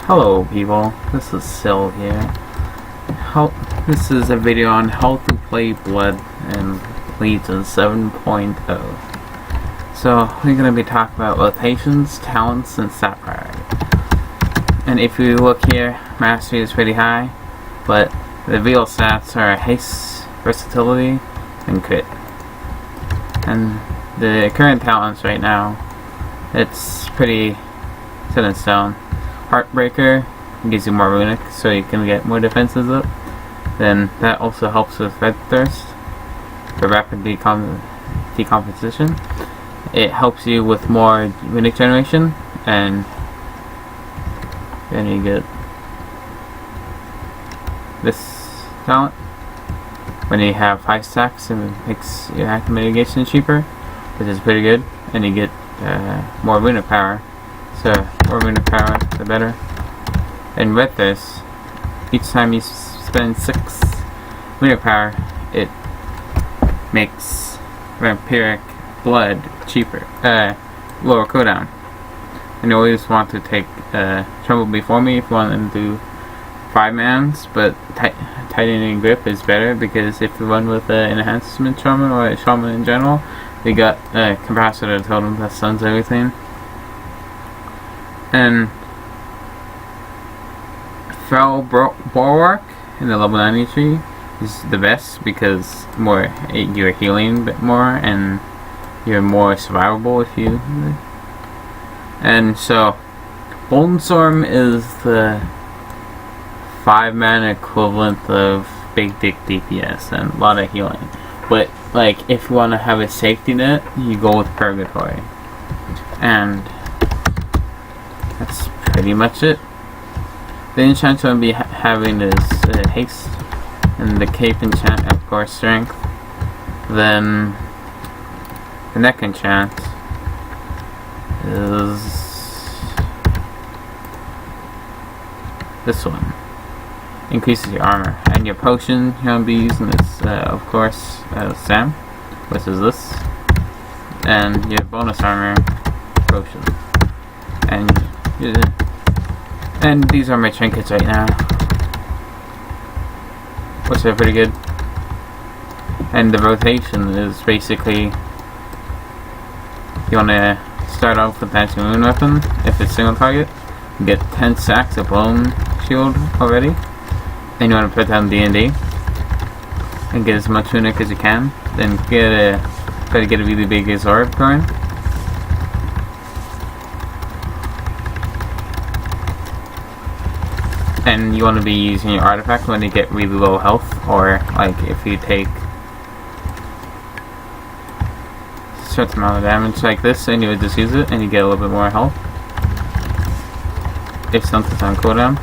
Hello people, this is Sil here. This is a video on how to play Blood in Legion 7.0. So we're going to be talking about rotations, talents, and stat priority. And if you look here, mastery is pretty high, but the real stats are haste, versatility, and crit. And the current talents right now, it's pretty set in stone. Heartbreaker gives you more runic, so you can get more defenses up. Then that also helps with Red Thirst for rapid decomposition. It helps you with more runic generation, and then you get this talent. When you have 5 stacks, it makes your active mitigation cheaper, which is pretty good, and you get more runic power. So, more runic power, the better. And Red Thirst, each time you spend 6 runic power, it makes vampiric blood cheaper, lower cooldown. And you always want to take Tremble Before Me if you want to do 5 mans, but Tightening Grip is better because if you run with an enhancement shaman or a shaman in general, they got a capacitor totem that stuns everything. And Fell Bulwark in the level 93 is the best because you're healing a bit more and you're more survivable if you. And so Bolden Storm is the 5 mana equivalent of Big Dick DPS and a lot of healing. But like if you want to have a safety net, you go with Purgatory. And that's pretty much it. The enchant I'm going to be having is haste, and the cape enchant, of course, strength. Then the neck enchant is this one. Increases your armor, and your potion you're going to be using is, of course, Sam, which is this, and your bonus armor potion. And these are my trinkets right now, which are pretty good. And the rotation is basically, you want to start off with that moon weapon. If it's single target, you get 10 stacks of bone shield already. And you want to put down D&D and get as much runic as you can. Then try to get a really big absorb going. And you want to be using your artifact when you get really low health, or like if you take a certain amount of damage like this, and you would just use it and you get a little bit more health. If something's on cooldown,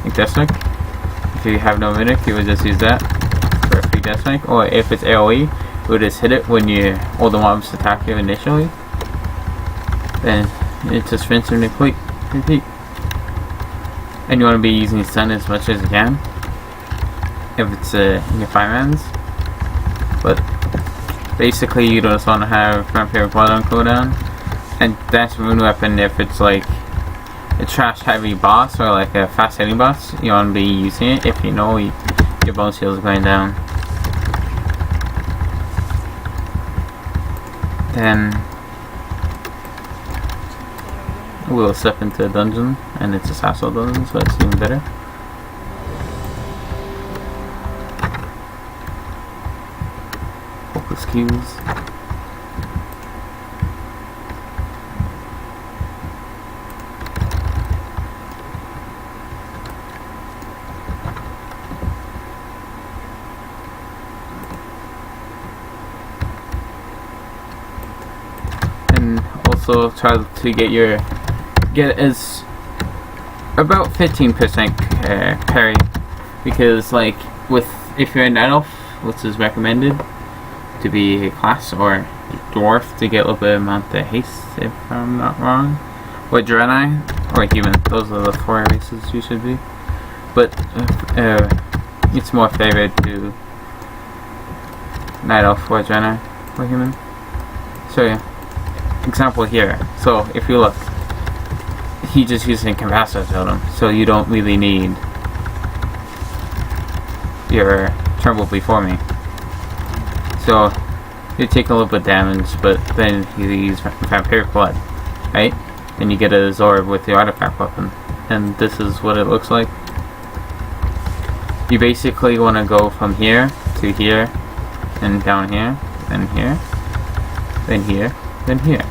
like Deathstrike. If you have no runic, you would just use that for a free Deathstrike. Or if it's AoE, you would just hit it when all the mobs attack you initially. Then it's just rinse and repeat. And you want to be using stun as much as you can if it's in your 5 mans. But basically you just want to have Vampiric Blood on cooldown. And that's a rune weapon if it's like a trash heavy boss or like a fast hitting boss. You want to be using it if you know your bone shield is going down. Then we'll step into a dungeon, and it's a Sassel dungeon, so it's even better. Focus cues. And also try to get as about 15% parry, because like if you're a night elf, which is recommended to be a class, or dwarf to get a little bit amount of haste if I'm not wrong, or Draenei or human. Those are the 4 races you should be, but it's more favored to night elf or Draenei or human. So yeah, example here. So if you look, he just using capacitor totem, so you don't really need your Tremble before me. So you take a little bit of damage, but then you use Vampiric Blood, right? And you get a Zorb with the artifact weapon, and this is what it looks like. You basically want to go from here to here, and down here, then here, then here, then here.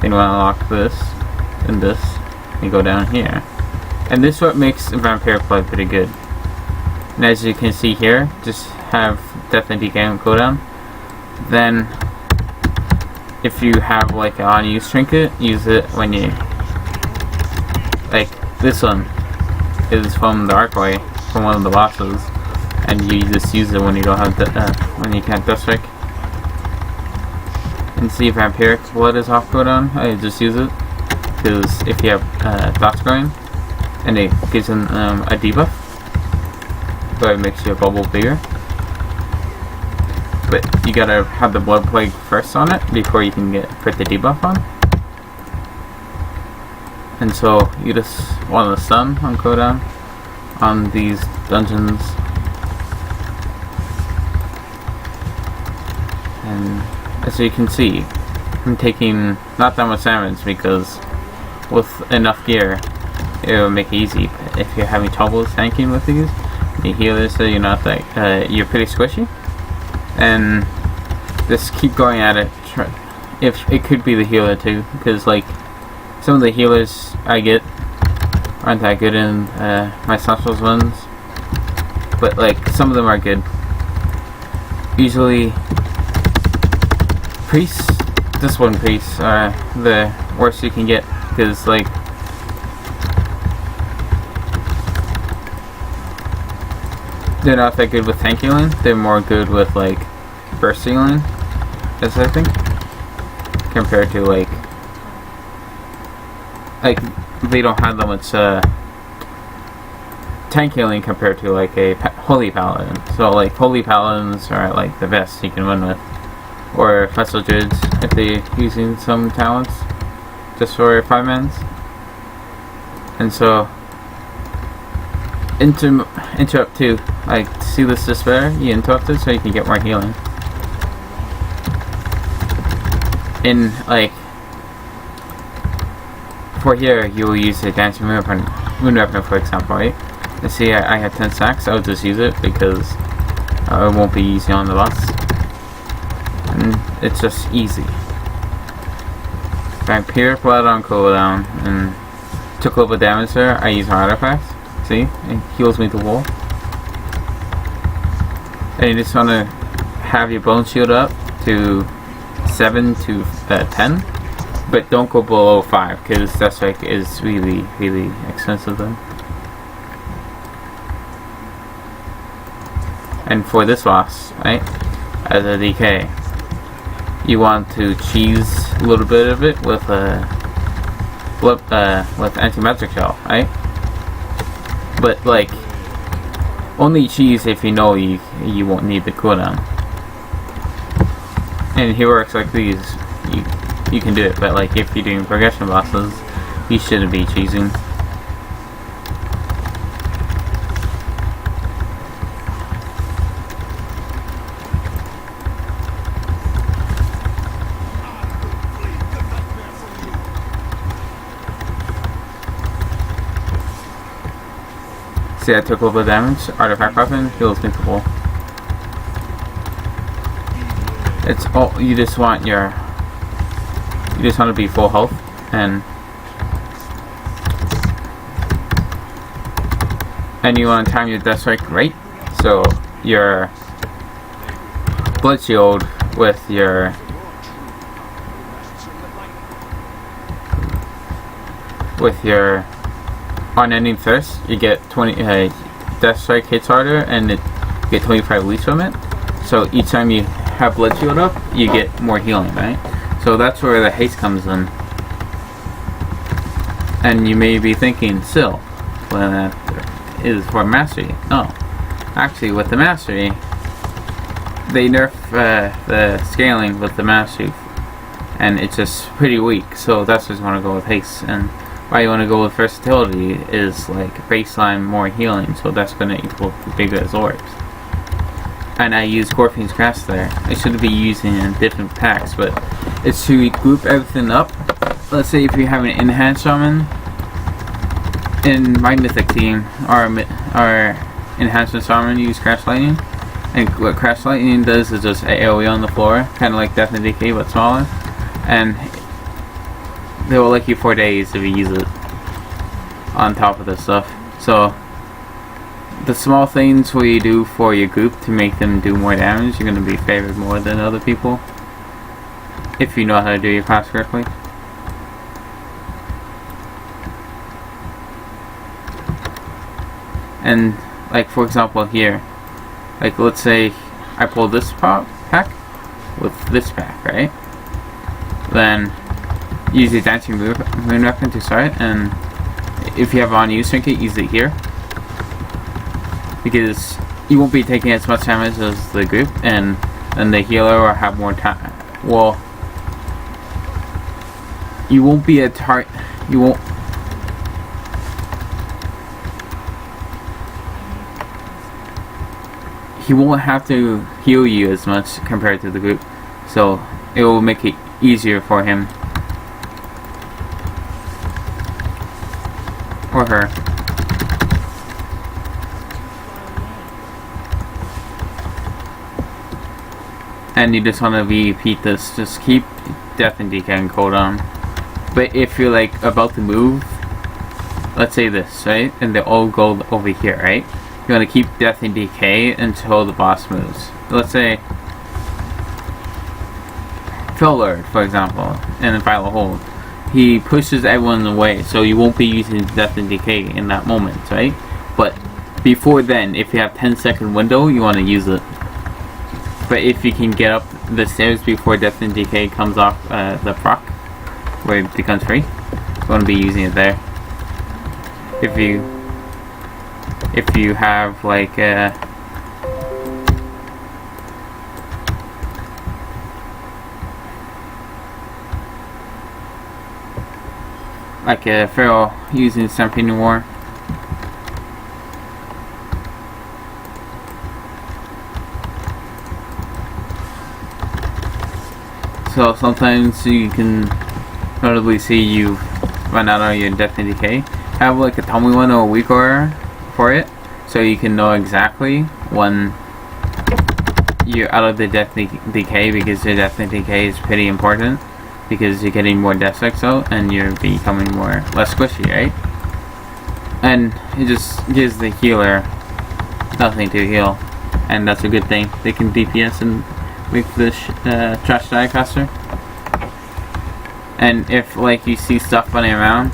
Then you want to lock this, and this, and go down here. And this is what makes Vampiric Blood pretty good. And as you can see here, just have Death and Decay on cooldown. Then, if you have like an unused trinket, use it when you, like this one is from the Archway, from one of the bosses, and you just use it when you don't have when you can't Death Strike. And see, Vampiric Blood is off cooldown. I just use it because if you have dots growing, and it gives them a debuff, but it makes your bubble bigger. But you gotta have the Blood Plague first on it before you can put the debuff on. And so you just want to stun on cooldown on these dungeons. And as you can see, I'm taking not that much damage because with enough gear it will make it easy. If you're having trouble tanking with these, you heal this so you're not that you're pretty squishy. And just keep going at it. If it could be the healer too, because like some of the healers I get aren't that good in my Centrals ones, but like some of them are good. Usually priests, this one priests are the worst you can get, because like they're not that good with tank healing. They're more good with like burst healing, as I think, compared to like they don't have that much tank healing compared to like a holy paladin. So like holy paladins are like the best you can win with, or Vessel Druids if they're using some talents just for 5 mans. And so interrupt too. Like, see this despair? You interrupt it so you can get more healing. In like for here, you will use the Dancing Moon Weapon, for example, right? Let's see, I have 10 stacks. I'll just use it because it won't be easy on the boss, and it's just easy. Vampiric Blood on cooldown, and took a little bit of damage there. I use my artifacts. See, it heals me to wall. And you just want to have your bone shield up to 7 to 10, but don't go below 5 because Death Strike is really, really expensive then. And for this boss, right, as a DK, you want to cheese a little bit of it with with anti-magic shell, right? But like, only cheese if you know you won't need the cooldown. And heroics like these, you can do it, but like if you're doing progression bosses, you shouldn't be cheesing. See, I took a little bit of damage. Artifact weapon heals me to full. It's all you just want to be full health, and you want to time your Death Strike right, so your blood shield with your unending thirst, you get 20 Death Strike hits harder, and you get 25 leech from it. So each time you have blood shield up, you get more healing, right? So that's where the haste comes in. And you may be thinking, still, well, that is for mastery. No, actually, with the mastery, they nerf the scaling with the mastery, and it's just pretty weak. So that's why I want to go with haste. And why you want to go with versatility is like baseline more healing, so that's going to equal the bigger orbs. And I use Scorpion's Grasp there. I should be using in different packs, but it's to group everything up. Let's say if you have an enhanced shaman in my mythic team, our enhancement shaman use Crash Lightning, and what Crash Lightning does is just AoE on the floor, kind of like Death and Decay but smaller, and they will like you 4 days if you use it on top of this stuff. So the small things what you do for your group to make them do more damage, you're going to be favored more than other people if you know how to do your class correctly. And like for example here, like let's say I pull this pack with this pack, right? Then use the Dancing Moon Weapon to start, and if you have on use trinket, use it here, because you won't be taking as much damage as the group, and then the healer will have more time. Well, you won't be a target. You won't. He won't have to heal you as much compared to the group, so it will make it easier for him or her. And you just want to repeat this. Just keep Death and Decay and cooldown. But if you're like about to move, let's say this, right? And they all go over here, right? You want to keep Death and Decay until the boss moves. Let's say Philord, for example, in Vital Hold. He pushes everyone away, so you won't be using Death and Decay in that moment, right? But before then, if you have 10-second window, you want to use it. But if you can get up the stairs before Death and Decay comes off the proc, where it becomes free, you want to be using it there. If you have like a Pharaoh using Stampede War. So sometimes you can notably see you run out of your Death and Decay. Have like a tummy one or a weak aura for it, so you can know exactly when you're out of the Death and Decay, because your Death and Decay is pretty important, because you're getting more Death Strikes out and you're becoming less squishy, right? And it just gives the healer nothing to heal, and that's a good thing. They can DPS and make the trash die faster. And if like you see stuff running around,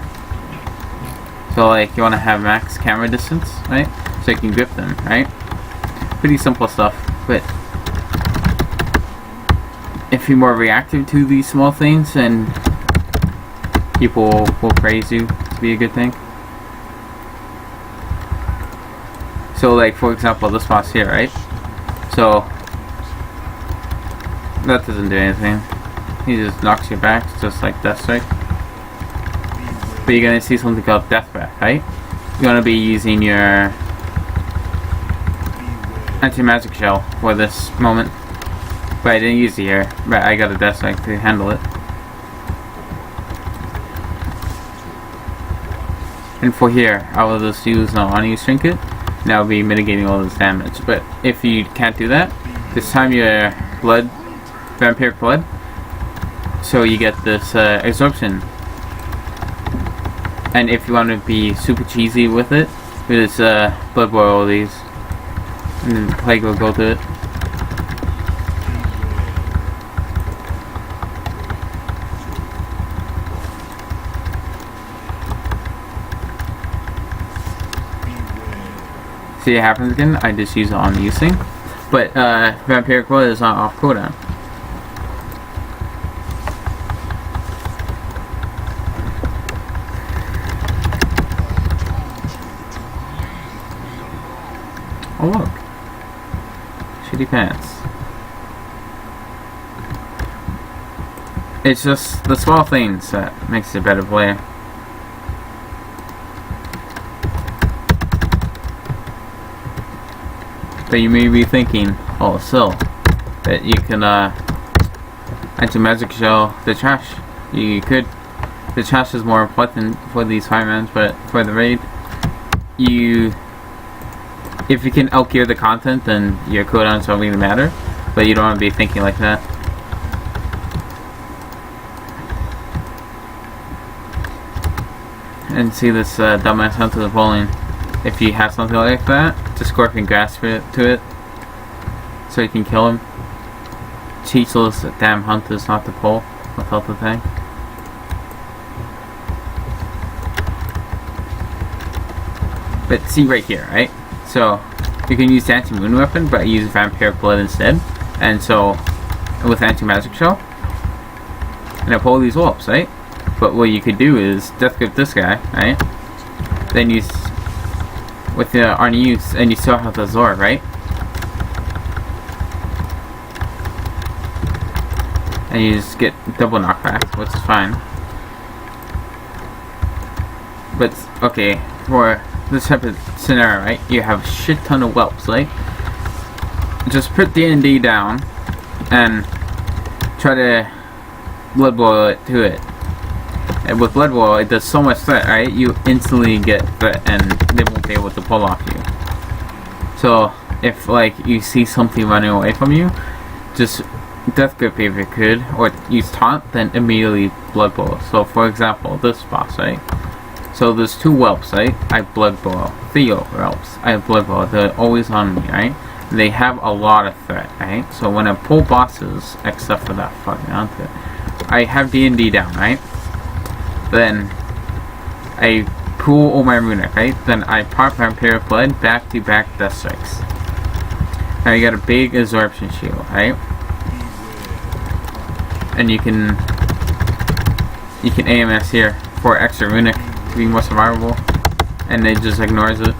so like you want to have max camera distance, right? So you can grip them, right? Pretty simple stuff, but if you're more reactive to these small things, then people will praise you to be a good thing. So like for example this boss here, right? So that doesn't do anything. He just knocks you back, just like Death Strike. But you're gonna see something called Death Breath, right? You're gonna be using your anti-magic shell for this moment. But I didn't use it here, but I got a Death Strike to handle it. And for here, I will just use an on-use trinket, and I'll be mitigating all this damage. But if you can't do that, this time your blood, vampiric blood, so you get this absorption. And if you want to be super cheesy with it, just blood boil all these, and then Plague will go to it. See, it happens again. I just use it on using, but vampiric blood is not off cooldown. Oh look, shitty pants. It's just the small things that makes it a better player. But you may be thinking, oh, still, that you can anti-magic shell the trash. You could. The trash is more important for these firemen, but for the raid, if you can outgear the content, then your cooldowns don't really matter. But you don't want to be thinking like that. And see this dumbass Hunter the Bowling. If you have something like that, just Scorpion grasp it to it, so you can kill him. Teach those damn hunters not to pull without the thing. But see right here, right? So you can use the anti-moon weapon, but I use vampiric blood instead. And so with anti-magic shell, and I pull these whelps, right? But what you could do is death grip this guy, right? Then use with the Arneus, and you still have the Zor, right? And you just get double knockback, which is fine. But okay, for this type of scenario, right? You have a shit ton of whelps, right? Just put D&D down and try to blood boil it to it. And with blood boil, it does so much threat, right? You instantly get threat, and they won't be able to pull off you. So if like you see something running away from you, just death grip if you could, or use taunt, then immediately blood boil. So for example, this boss, right? So there's 2 whelps, right? I blood boil. 3 whelps. I blood boil. They're always on me, right? They have a lot of threat, right? So when I pull bosses, except for that fucking hunter, I have D&D down, right? Then I pull all my runic, right? Then I pop vampiric blood, back-to-back death strikes. Now you got a big absorption shield, right? And you can AMS here for extra runic to be more survivable, and it just ignores it.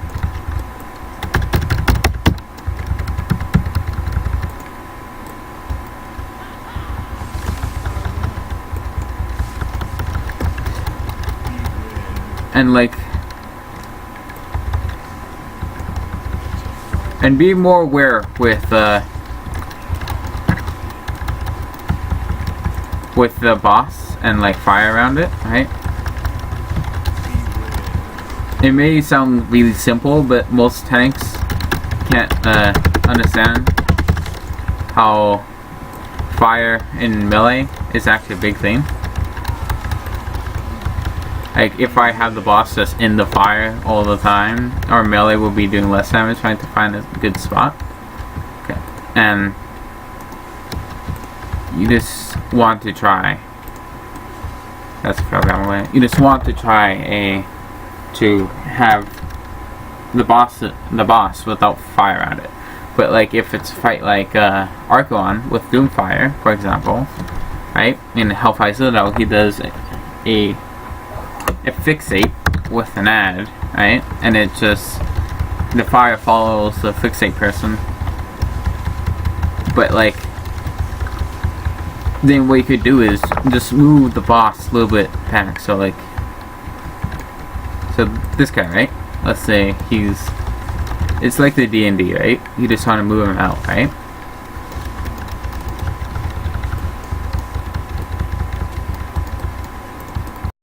And like, and be more aware with the boss and like fire around it, right? It may sound really simple, but most tanks can't understand how fire in melee is actually a big thing. Like, if I have the boss just in the fire all the time, our melee will be doing less damage, trying to find a good spot. Okay, and you just want to try. That's a program away. You just want to try to have the boss without fire at it. But like, if it's a fight like Archaon with Doomfire, for example, right? In Hellfire Citadel, he does a fixate with an ad, right? And it just, the fire follows the fixate person. But like, then what you could do is just move the boss a little bit back. So like, so this guy, right? Let's say it's like the D&D, right? You just want to move him out, right?